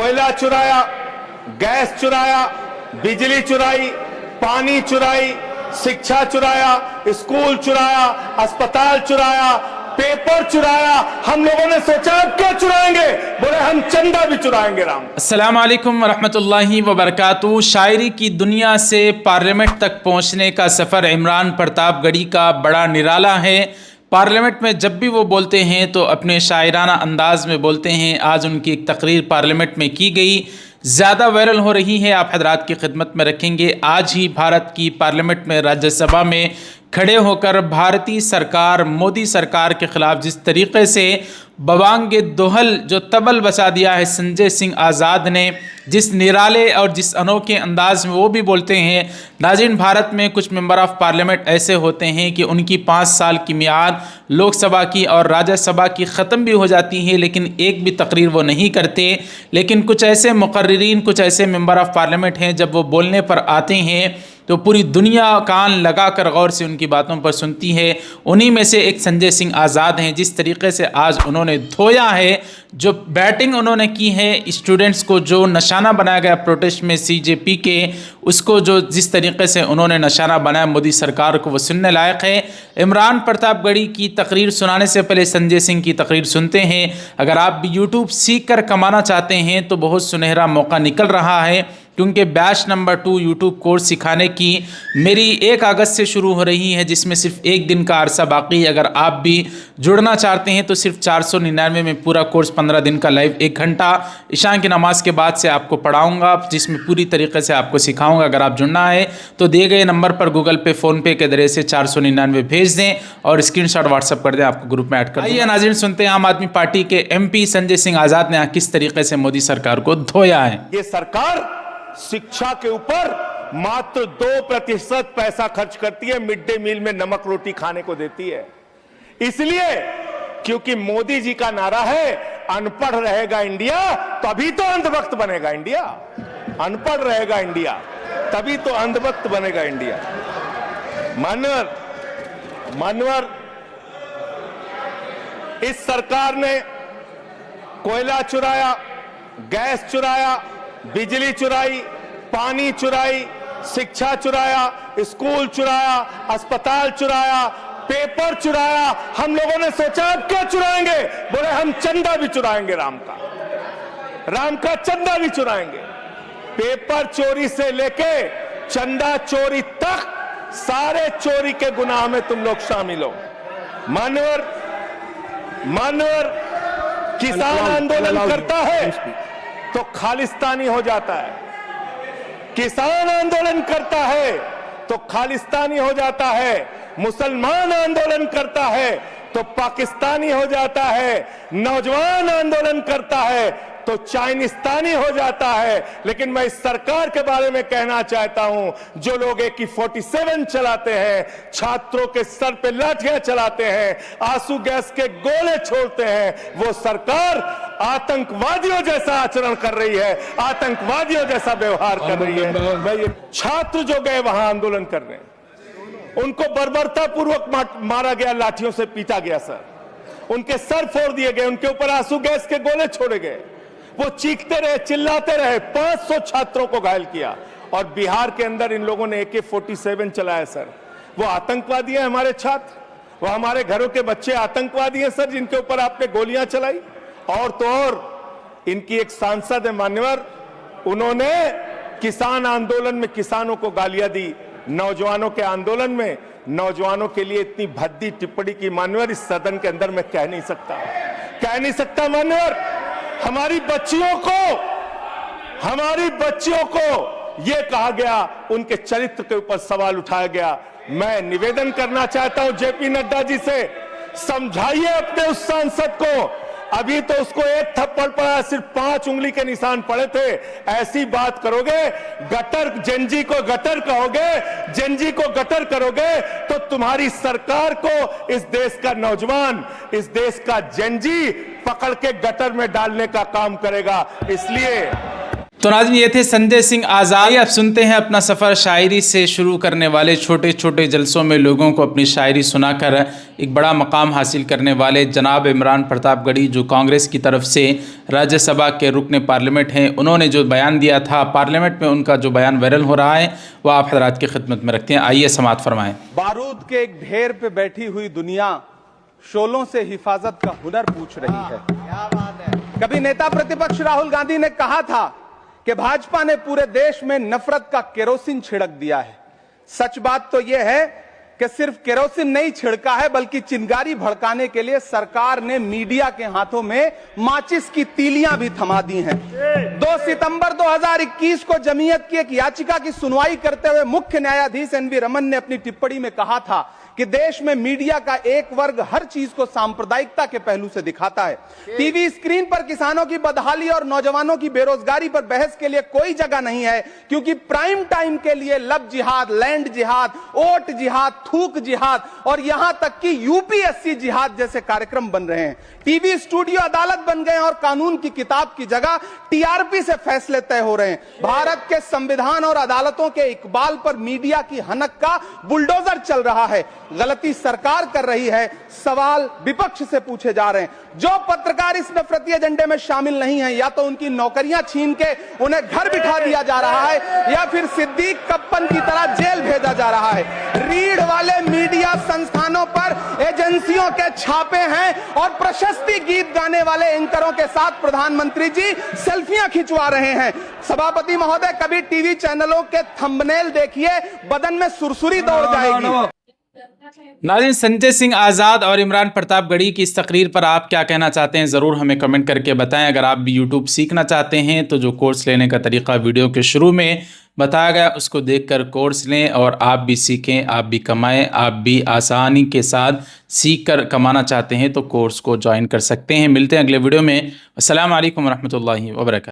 कोयला चुराया, गैस चुराया, बिजली चुराई, पानी चुराई, शिक्षा चुराया, स्कूल चुराया, अस्पताल चुराया, पेपर चुराया। हम लोगों ने सोचा अब क्या चुराएंगे, बोले हम चंदा भी चुराएंगे। राम अस्सलाम वालेकुम वरहमतुल्लाहि वबरकातुहू। शायरी की दुनिया से पार्लियामेंट तक पहुंचने का सफ़र इमरान प्रतापगढ़ी का बड़ा निराला है। पार्लियामेंट में जब भी वो बोलते हैं तो अपने शायराना अंदाज में बोलते हैं। आज उनकी एक तकरीर पार्लियामेंट में की गई, ज़्यादा वायरल हो रही है, आप हजरात की खिदमत में रखेंगे। आज ही भारत की पार्लियामेंट में राज्यसभा में खड़े होकर भारतीय सरकार, मोदी सरकार के ख़िलाफ़ जिस तरीक़े से बवांगे दोहल जो तबल बचा दिया है संजय सिंह आज़ाद ने, जिस निराले और जिस अनोखे अंदाज में वो भी बोलते हैं। नाज़रीन, भारत में कुछ मेंबर ऑफ़ पार्लियामेंट ऐसे होते हैं कि उनकी 5 साल की मियाद लोकसभा की और राज्यसभा की ख़त्म भी हो जाती है, लेकिन एक भी तकरीर वो नहीं करते। लेकिन कुछ ऐसे मुकर्रिरीन, कुछ ऐसे मेंबर ऑफ़ पार्लियामेंट हैं, जब वो बोलने पर आते हैं तो पूरी दुनिया कान लगाकर गौर से उनकी बातों पर सुनती है। उन्हीं में से एक संजय सिंह आज़ाद हैं। जिस तरीके से आज उन्होंने धोया है, जो बैटिंग उन्होंने की है स्टूडेंट्स को, जो निशाना बनाया गया प्रोटेस्ट में सीजेपी के, उसको जो जिस तरीके से उन्होंने निशाना बनाया मोदी सरकार को, वो सुनने लायक है। इमरान प्रतापगढ़ी की तकरीर सुनाने से पहले संजय सिंह की तकरीर सुनते हैं। अगर आप भी यूट्यूब सीख कर कमाना चाहते हैं तो बहुत सुनहरा मौका निकल रहा है, क्योंकि बैच नंबर 2 यूट्यूब कोर्स सिखाने की मेरी 1 अगस्त से शुरू हो रही है, जिसमें सिर्फ 1 दिन का अरसा बाकी है। अगर आप भी जुड़ना चाहते हैं तो सिर्फ 499 में पूरा कोर्स 15 दिन का लाइव 1 घंटा इशा की नमाज के बाद से आपको पढ़ाऊंगा, जिसमें पूरी तरीके से आपको सिखाऊंगा। अगर आप जुड़ना है तो दिए गए नंबर पर गूगल पे, फ़ोनपे के ज़रिए से 499 भेज दें और स्क्रीनशॉट व्हाट्सअप कर दें, आपको ग्रुप में ऐड कर दें। आइए नाज़रीन, सुनते हैं आम आदमी पार्टी के MP संजय सिंह आज़ाद ने किस तरीके से मोदी सरकार को धोया है। ये सरकार शिक्षा के ऊपर मात्र 2% पैसा खर्च करती है, मिड डे मील में नमक रोटी खाने को देती है। इसलिए क्योंकि मोदी जी का नारा है अनपढ़ रहेगा इंडिया तभी तो अंधभक्त बनेगा इंडिया। अनपढ़ रहेगा इंडिया तभी तो अंधभक्त बनेगा इंडिया। मानवर इस सरकार ने कोयला चुराया, गैस चुराया, बिजली चुराई, पानी चुराई, शिक्षा चुराया, स्कूल चुराया, अस्पताल चुराया, पेपर चुराया। हम लोगों ने सोचा अब क्या चुराएंगे, बोले हम चंदा भी चुराएंगे। राम का चंदा भी चुराएंगे। पेपर चोरी से लेके चंदा चोरी तक सारे चोरी के गुनाह में तुम लोग शामिल हो। मानवर किसान आंदोलन करता है तो खालिस्तानी हो जाता है। किसान आंदोलन करता है तो खालिस्तानी हो जाता है। मुसलमान आंदोलन करता है तो पाकिस्तानी हो जाता है। नौजवान आंदोलन करता है तो चाइनिस्तानी हो जाता है। लेकिन मैं इस सरकार के बारे में कहना चाहता हूं, जो लोग AK-47 चलाते हैं, छात्रों के सर पे लाठियां चलाते हैं, आंसू गैस के गोले छोड़ते हैं, वो सरकार आतंकवादियों जैसा आचरण कर रही है, आतंकवादियों जैसा व्यवहार कर रही है। छात्र जो गए वहां आंदोलन कर रहे हैं, उनको बर्बरता पूर्वक मारा गया, लाठियों से पीटा गया सर, उनके सर फोड़ दिए गए, उनके ऊपर आंसू गैस के गोले छोड़े गए, वो चीखते रहे, चिल्लाते रहे, 500 छात्रों को घायल किया। और बिहार के अंदर इन लोगों ने AK-47 चलाया सर। वो आतंकवादी हैं हमारे छात्र, वो हमारे घरों के बच्चे आतंकवादी हैं सर, जिनके ऊपर आपने गोलियां चलाई। और तो और इनकी एक सांसद है मान्यवर, उन्होंने किसान आंदोलन में किसानों को गालियां दी, नौजवानों के आंदोलन में नौजवानों के लिए इतनी भद्दी टिप्पणी की मान्यवर, इस सदन के अंदर मैं कह नहीं सकता मान्यवर। हमारी बच्चियों को यह कहा गया, उनके चरित्र के ऊपर सवाल उठाया गया। मैं निवेदन करना चाहता हूं JP नड्डा जी से, समझाइए अपने उस सांसद को। अभी तो उसको 1 थप्पड़ पड़ा, सिर्फ 5 उंगली के निशान पड़े थे। ऐसी बात करोगे, गटर जेनजी को गटर कहोगे, जेनजी को गटर करोगे तो तुम्हारी सरकार को इस देश का नौजवान, इस देश का जेनजी पकड़ के गटर में डालने का काम करेगा। इसलिए तो नाज़रीन, ये थे संजय सिंह आज़ाद। अब सुनते हैं अपना सफ़र शायरी से शुरू करने वाले, छोटे छोटे जलसों में लोगों को अपनी शायरी सुनाकर एक बड़ा मकाम हासिल करने वाले जनाब इमरान प्रतापगढ़ी, जो कांग्रेस की तरफ से राज्यसभा के रुकन पार्लियामेंट हैं। उन्होंने जो बयान दिया था पार्लियामेंट में, उनका जो बयान वायरल हो रहा है वह आप हज़रात की खिदमत में रखते हैं। आइए समाअत फरमाएँ। बारूद के एक ढेर पे बैठी हुई दुनिया शोलों से हिफाजत का हुनर पूछ रही है। क्या बात है। कभी नेता प्रतिपक्ष राहुल गांधी ने कहा था कि भाजपा ने पूरे देश में नफरत का केरोसिन छिड़क दिया है। सच बात तो यह है कि सिर्फ केरोसिन नहीं छिड़का है, बल्कि चिंगारी भड़काने के लिए सरकार ने मीडिया के हाथों में माचिस की तीलियां भी थमा दी हैं। 2 सितंबर 2021 को जमीयत की एक याचिका की सुनवाई करते हुए मुख्य न्यायाधीश एनवी रमन ने अपनी टिप्पणी में कहा था कि देश में मीडिया का एक वर्ग हर चीज को सांप्रदायिकता के पहलू से दिखाता है। टीवी स्क्रीन पर किसानों की बदहाली और नौजवानों की बेरोजगारी पर बहस के लिए कोई जगह नहीं है, क्योंकि प्राइम टाइम के लिए लब जिहाद, लैंड जिहाद, ओट जिहाद, थूक जिहाद और यहां तक कि यूपीएससी जिहाद जैसे कार्यक्रम बन रहे हैं। टीवी स्टूडियो अदालत बन गए और कानून की किताब की जगह टीआरपी से फैसले तय हो रहे हैं। भारत के संविधान और अदालतों के इकबाल पर मीडिया की हनक का बुलडोजर चल रहा है। गलती सरकार कर रही है, सवाल विपक्ष से पूछे जा रहे हैं। जो पत्रकार इस नफरती एजेंडे में शामिल नहीं है, या तो उनकी नौकरियां छीन के उन्हें घर बिठा दिया जा रहा है, या फिर सिद्दीक कप्पन की तरह जेल भेजा जा रहा है। रीढ़ वाले मीडिया संस्थानों पर एजेंसियों के छापे हैं और प्रशस्ति गीत गाने वाले एंकरों के साथ प्रधानमंत्री जी सेल्फियां खिंचवा रहे हैं। सभापति महोदय, कभी टीवी चैनलों के थंबनेल देखिए, बदन में सुरसुरी दौड़ जाएगी। नाज़रीन, संजय सिंह आज़ाद और इमरान प्रतापगढ़ी की इस तकरीर पर आप क्या कहना चाहते हैं, ज़रूर हमें कमेंट करके बताएं। अगर आप भी यूट्यूब सीखना चाहते हैं तो जो कोर्स लेने का तरीका वीडियो के शुरू में बताया गया, उसको देखकर कोर्स लें और आप भी सीखें, आप भी कमाएं। आप भी आसानी के साथ सीख कर कमाना चाहते हैं तो कोर्स को ज्वाइन कर सकते हैं। मिलते हैं अगले वीडियो में। अस्सलाम वालेकुम रहमतुल्लाहि व बरकातहू।